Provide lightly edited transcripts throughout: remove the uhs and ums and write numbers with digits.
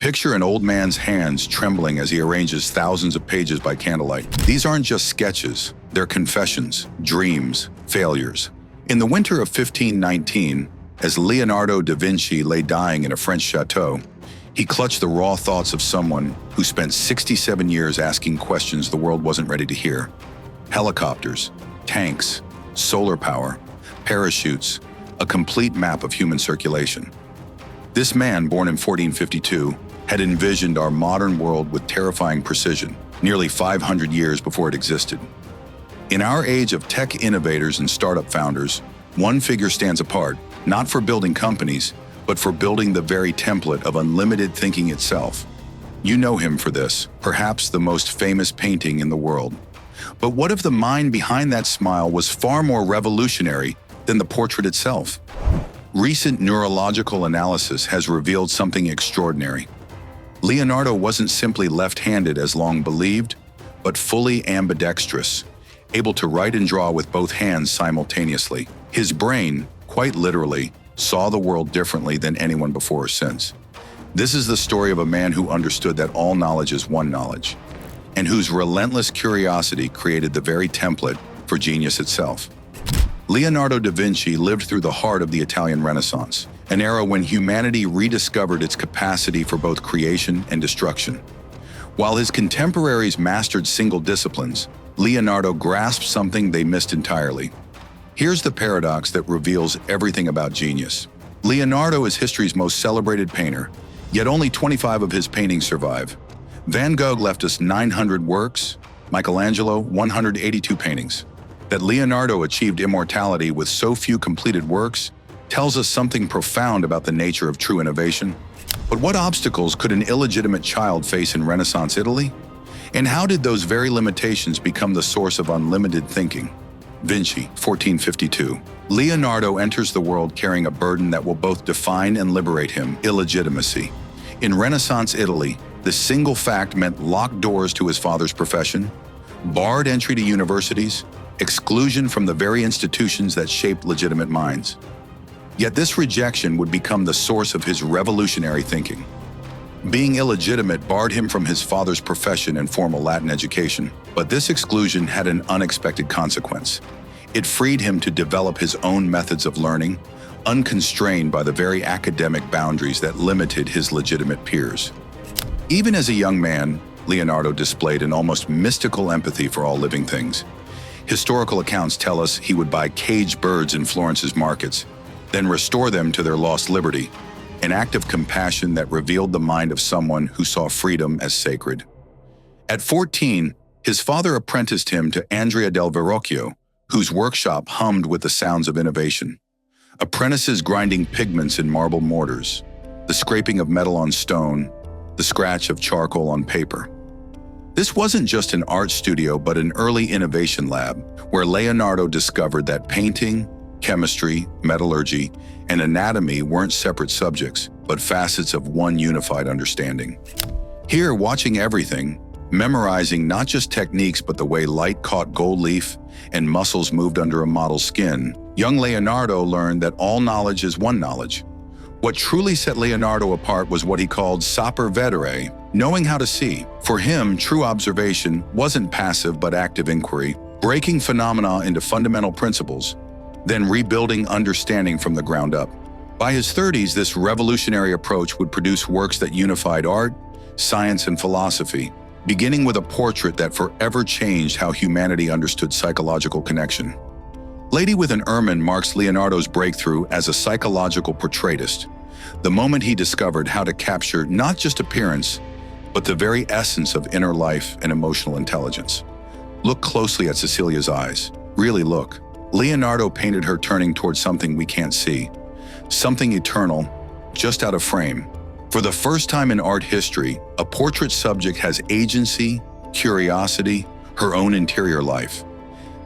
Picture an old man's hands trembling as he arranges thousands of pages by candlelight. These aren't just sketches, they're confessions, dreams, failures. In the winter of 1519, as Leonardo da Vinci lay dying in a French chateau, he clutched the raw thoughts of someone who spent 67 years asking questions the world wasn't ready to hear. Helicopters, tanks, solar power, parachutes, a complete map of human circulation. This man, born in 1452, had envisioned our modern world with terrifying precision, nearly 500 years before it existed. In our age of tech innovators and startup founders, one figure stands apart, not for building companies, but for building the very template of unlimited thinking itself. You know him for this, perhaps the most famous painting in the world. But what if the mind behind that smile was far more revolutionary than the portrait itself? Recent neurological analysis has revealed something extraordinary. Leonardo wasn't simply left-handed as long believed, but fully ambidextrous, able to write and draw with both hands simultaneously. His brain, quite literally, saw the world differently than anyone before or since. This is the story of a man who understood that all knowledge is one knowledge, and whose relentless curiosity created the very template for genius itself. Leonardo da Vinci lived through the heart of the Italian Renaissance, an era when humanity rediscovered its capacity for both creation and destruction. While his contemporaries mastered single disciplines, Leonardo grasped something they missed entirely. Here's the paradox that reveals everything about genius. Leonardo is history's most celebrated painter, yet only 25 of his paintings survive. Van Gogh left us 900 works, Michelangelo 182 paintings. That Leonardo achieved immortality with so few completed works tells us something profound about the nature of true innovation. But what obstacles could an illegitimate child face in Renaissance Italy? And how did those very limitations become the source of unlimited thinking? Vinci, 1452. Leonardo enters the world carrying a burden that will both define and liberate him: illegitimacy. In Renaissance Italy, the single fact meant locked doors to his father's profession, barred entry to universities, exclusion from the very institutions that shaped legitimate minds. Yet this rejection would become the source of his revolutionary thinking. Being illegitimate barred him from his father's profession and formal Latin education, but this exclusion had an unexpected consequence. It freed him to develop his own methods of learning, unconstrained by the very academic boundaries that limited his legitimate peers. Even as a young man, Leonardo displayed an almost mystical empathy for all living things. Historical accounts tell us he would buy caged birds in Florence's markets, then restore them to their lost liberty, an act of compassion that revealed the mind of someone who saw freedom as sacred. At 14, his father apprenticed him to Andrea del Verrocchio, whose workshop hummed with the sounds of innovation. Apprentices grinding pigments in marble mortars, the scraping of metal on stone, the scratch of charcoal on paper. This wasn't just an art studio, but an early innovation lab where Leonardo discovered that painting, chemistry, metallurgy, and anatomy weren't separate subjects, but facets of one unified understanding. Here, watching everything, memorizing not just techniques but the way light caught gold leaf and muscles moved under a model's skin, young Leonardo learned that all knowledge is one knowledge. What truly set Leonardo apart was what he called saper vedere, knowing how to see. For him, true observation wasn't passive but active inquiry, breaking phenomena into fundamental principles, then rebuilding understanding from the ground up. By his 30s, this revolutionary approach would produce works that unified art, science, and philosophy, beginning with a portrait that forever changed how humanity understood psychological connection. Lady with an Ermine marks Leonardo's breakthrough as a psychological portraitist, the moment he discovered how to capture not just appearance, but the very essence of inner life and emotional intelligence. Look closely at Cecilia's eyes. Really look. Leonardo painted her turning towards something we can't see, something eternal, just out of frame. For the first time in art history, a portrait subject has agency, curiosity, her own interior life.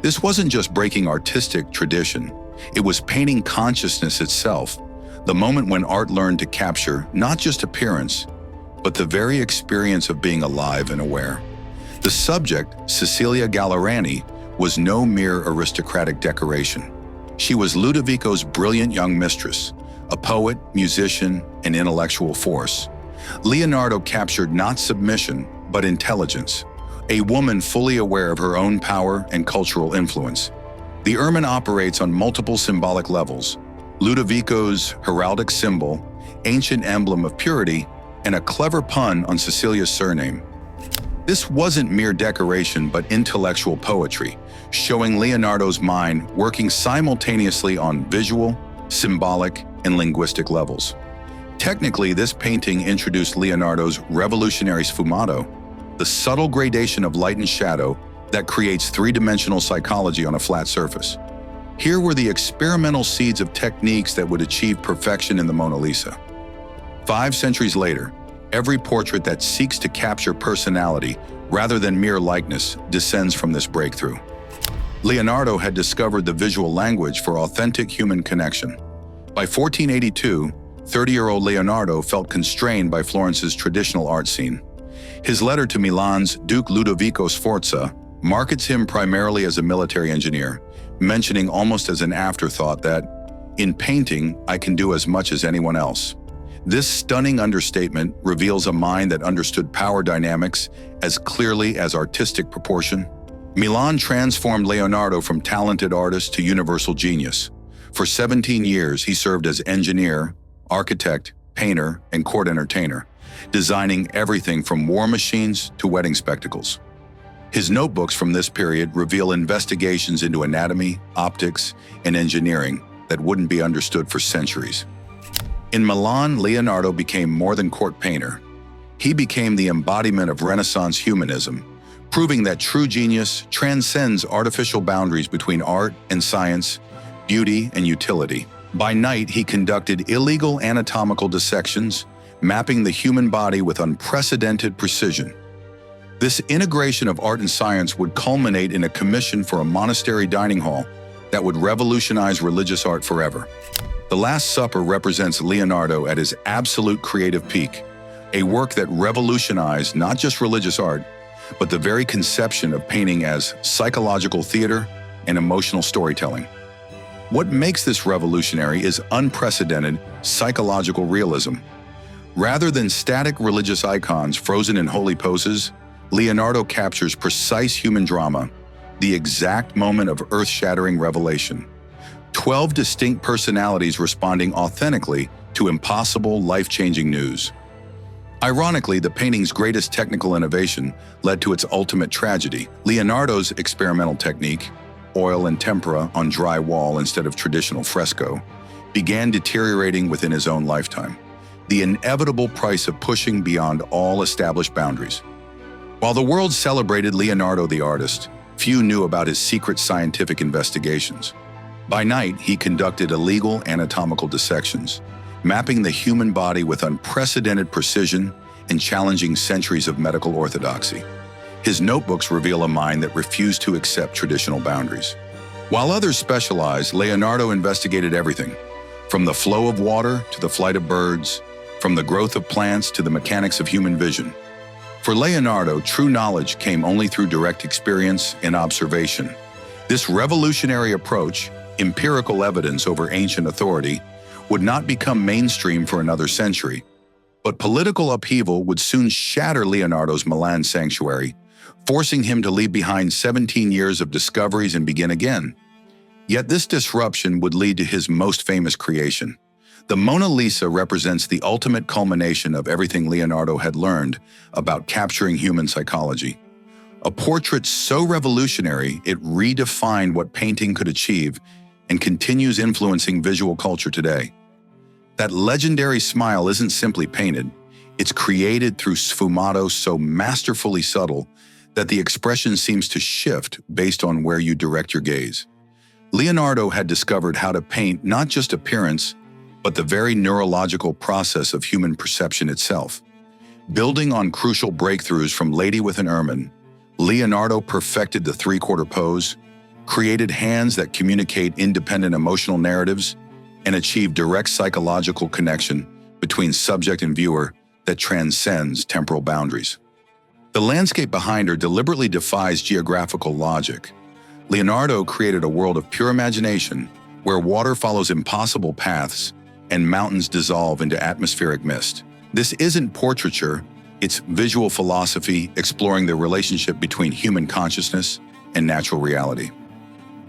This wasn't just breaking artistic tradition, it was painting consciousness itself, the moment when art learned to capture not just appearance, but the very experience of being alive and aware. The subject, Cecilia Gallerani, was no mere aristocratic decoration. She was Ludovico's brilliant young mistress, a poet, musician, and intellectual force. Leonardo captured not submission, but intelligence, a woman fully aware of her own power and cultural influence. The Ermine operates on multiple symbolic levels: Ludovico's heraldic symbol, ancient emblem of purity, and a clever pun on Cecilia's surname. This wasn't mere decoration but intellectual poetry, showing Leonardo's mind working simultaneously on visual, symbolic, and linguistic levels. Technically, this painting introduced Leonardo's revolutionary sfumato, the subtle gradation of light and shadow that creates three-dimensional psychology on a flat surface. Here were the experimental seeds of techniques that would achieve perfection in the Mona Lisa. 5 centuries later, every portrait that seeks to capture personality rather than mere likeness descends from this breakthrough. Leonardo had discovered the visual language for authentic human connection. By 1482, 30-year-old Leonardo felt constrained by Florence's traditional art scene. His letter to Milan's Duke Ludovico Sforza markets him primarily as a military engineer, mentioning almost as an afterthought that, "In painting, I can do as much as anyone else." This stunning understatement reveals a mind that understood power dynamics as clearly as artistic proportion. Milan transformed Leonardo from talented artist to universal genius. For 17 years, he served as engineer, architect, painter, and court entertainer, designing everything from war machines to wedding spectacles. His notebooks from this period reveal investigations into anatomy, optics, and engineering that wouldn't be understood for centuries. In Milan, Leonardo became more than court painter. He became the embodiment of Renaissance humanism, proving that true genius transcends artificial boundaries between art and science, beauty and utility. By night, he conducted illegal anatomical dissections, mapping the human body with unprecedented precision. This integration of art and science would culminate in a commission for a monastery dining hall that would revolutionize religious art forever. The Last Supper represents Leonardo at his absolute creative peak, a work that revolutionized not just religious art, but the very conception of painting as psychological theater and emotional storytelling. What makes this revolutionary is unprecedented psychological realism. Rather than static religious icons frozen in holy poses, Leonardo captures precise human drama, the exact moment of earth-shattering revelation. 12 distinct personalities responding authentically to impossible, life-changing news. Ironically, the painting's greatest technical innovation led to its ultimate tragedy. Leonardo's experimental technique, oil and tempera on dry wall instead of traditional fresco, began deteriorating within his own lifetime, the inevitable price of pushing beyond all established boundaries. While the world celebrated Leonardo the artist, few knew about his secret scientific investigations. By night, he conducted illegal anatomical dissections, mapping the human body with unprecedented precision and challenging centuries of medical orthodoxy. His notebooks reveal a mind that refused to accept traditional boundaries. While others specialized, Leonardo investigated everything, from the flow of water to the flight of birds, from the growth of plants to the mechanics of human vision. For Leonardo, true knowledge came only through direct experience and observation. This revolutionary approach, empirical evidence over ancient authority, would not become mainstream for another century. But political upheaval would soon shatter Leonardo's Milan sanctuary, forcing him to leave behind 17 years of discoveries and begin again. Yet this disruption would lead to his most famous creation. The Mona Lisa represents the ultimate culmination of everything Leonardo had learned about capturing human psychology. A portrait so revolutionary it redefined what painting could achieve and continues influencing visual culture today. That legendary smile isn't simply painted, it's created through sfumato so masterfully subtle that the expression seems to shift based on where you direct your gaze. Leonardo had discovered how to paint not just appearance, but the very neurological process of human perception itself. Building on crucial breakthroughs from Lady with an Ermine, Leonardo perfected the three-quarter pose, created hands that communicate independent emotional narratives, and achieved direct psychological connection between subject and viewer that transcends temporal boundaries. The landscape behind her deliberately defies geographical logic. Leonardo created a world of pure imagination where water follows impossible paths and mountains dissolve into atmospheric mist. This isn't portraiture, it's visual philosophy exploring the relationship between human consciousness and natural reality.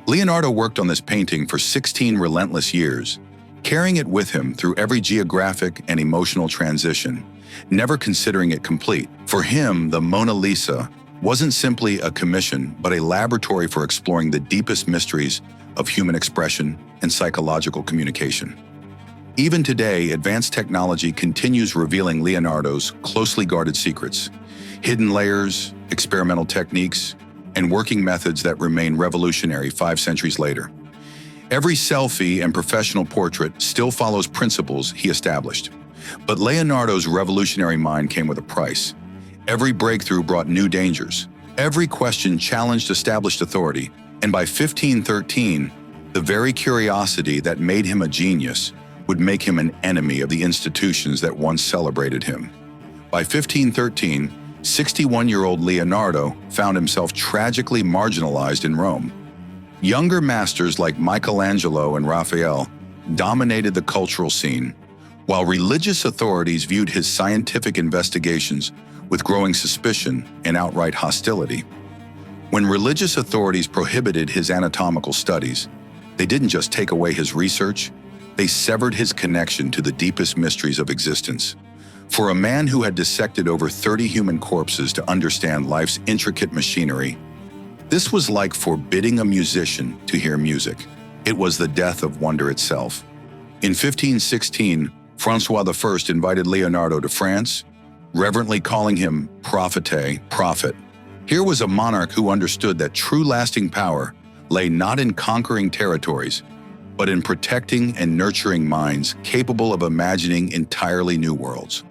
Leonardo worked on this painting for 16 relentless years, carrying it with him through every geographic and emotional transition, never considering it complete. For him, the Mona Lisa wasn't simply a commission, but a laboratory for exploring the deepest mysteries of human expression and psychological communication. Even today, advanced technology continues revealing Leonardo's closely guarded secrets, hidden layers, experimental techniques, and working methods that remain revolutionary 5 centuries later. Every selfie and professional portrait still follows principles he established. But Leonardo's revolutionary mind came with a price. Every breakthrough brought new dangers. Every question challenged established authority. And by 1513, the very curiosity that made him a genius would make him an enemy of the institutions that once celebrated him. By 1513, 61-year-old Leonardo found himself tragically marginalized in Rome. Younger masters like Michelangelo and Raphael dominated the cultural scene, while religious authorities viewed his scientific investigations with growing suspicion and outright hostility. When religious authorities prohibited his anatomical studies, they didn't just take away his research, they severed his connection to the deepest mysteries of existence. For a man who had dissected over 30 human corpses to understand life's intricate machinery, this was like forbidding a musician to hear music. It was the death of wonder itself. In 1516, Francois I invited Leonardo to France, reverently calling him prophete, prophet. Here was a monarch who understood that true lasting power lay not in conquering territories, but in protecting and nurturing minds capable of imagining entirely new worlds.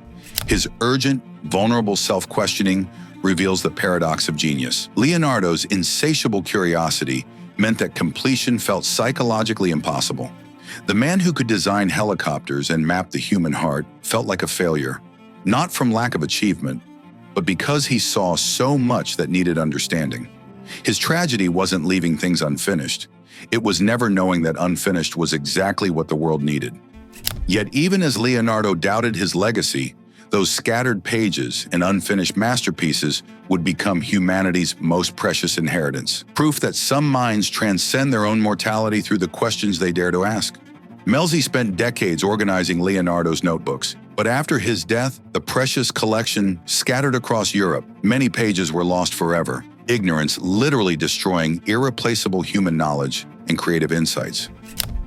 His urgent, vulnerable self-questioning reveals the paradox of genius. Leonardo's insatiable curiosity meant that completion felt psychologically impossible. The man who could design helicopters and map the human heart felt like a failure, not from lack of achievement, but because he saw so much that needed understanding. His tragedy wasn't leaving things unfinished. It was never knowing that unfinished was exactly what the world needed. Yet even as Leonardo doubted his legacy, those scattered pages and unfinished masterpieces would become humanity's most precious inheritance, proof that some minds transcend their own mortality through the questions they dare to ask. Melzi spent decades organizing Leonardo's notebooks, but after his death, the precious collection scattered across Europe. Many pages were lost forever, ignorance literally destroying irreplaceable human knowledge and creative insights.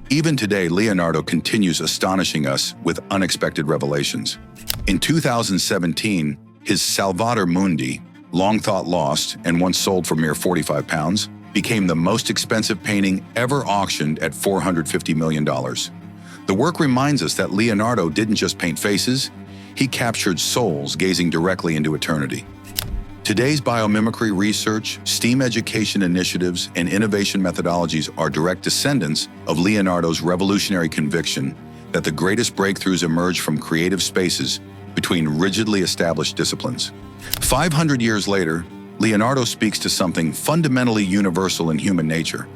Even today, Leonardo continues astonishing us with unexpected revelations. In 2017, his Salvator Mundi, long thought lost and once sold for mere £45, became the most expensive painting ever auctioned at $450 million. The work reminds us that Leonardo didn't just paint faces, he captured souls gazing directly into eternity. Today's biomimicry research, STEAM education initiatives, and innovation methodologies are direct descendants of Leonardo's revolutionary conviction that the greatest breakthroughs emerge from creative spaces between rigidly established disciplines. 500 years later, Leonardo speaks to something fundamentally universal in human nature: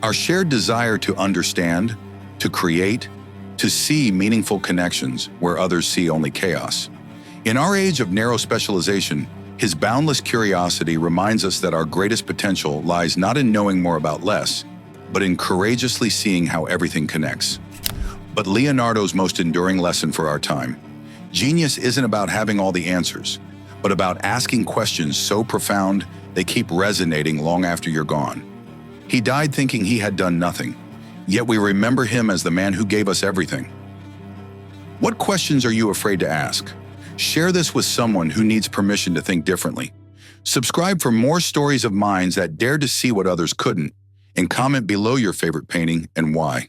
our shared desire to understand, to create, to see meaningful connections where others see only chaos. In our age of narrow specialization, his boundless curiosity reminds us that our greatest potential lies not in knowing more about less, but in courageously seeing how everything connects. But Leonardo's most enduring lesson for our time: genius isn't about having all the answers, but about asking questions so profound they keep resonating long after you're gone. He died thinking he had done nothing, yet we remember him as the man who gave us everything. What questions are you afraid to ask? Share this with someone who needs permission to think differently. Subscribe for more stories of minds that dared to see what others couldn't, and comment below your favorite painting and why.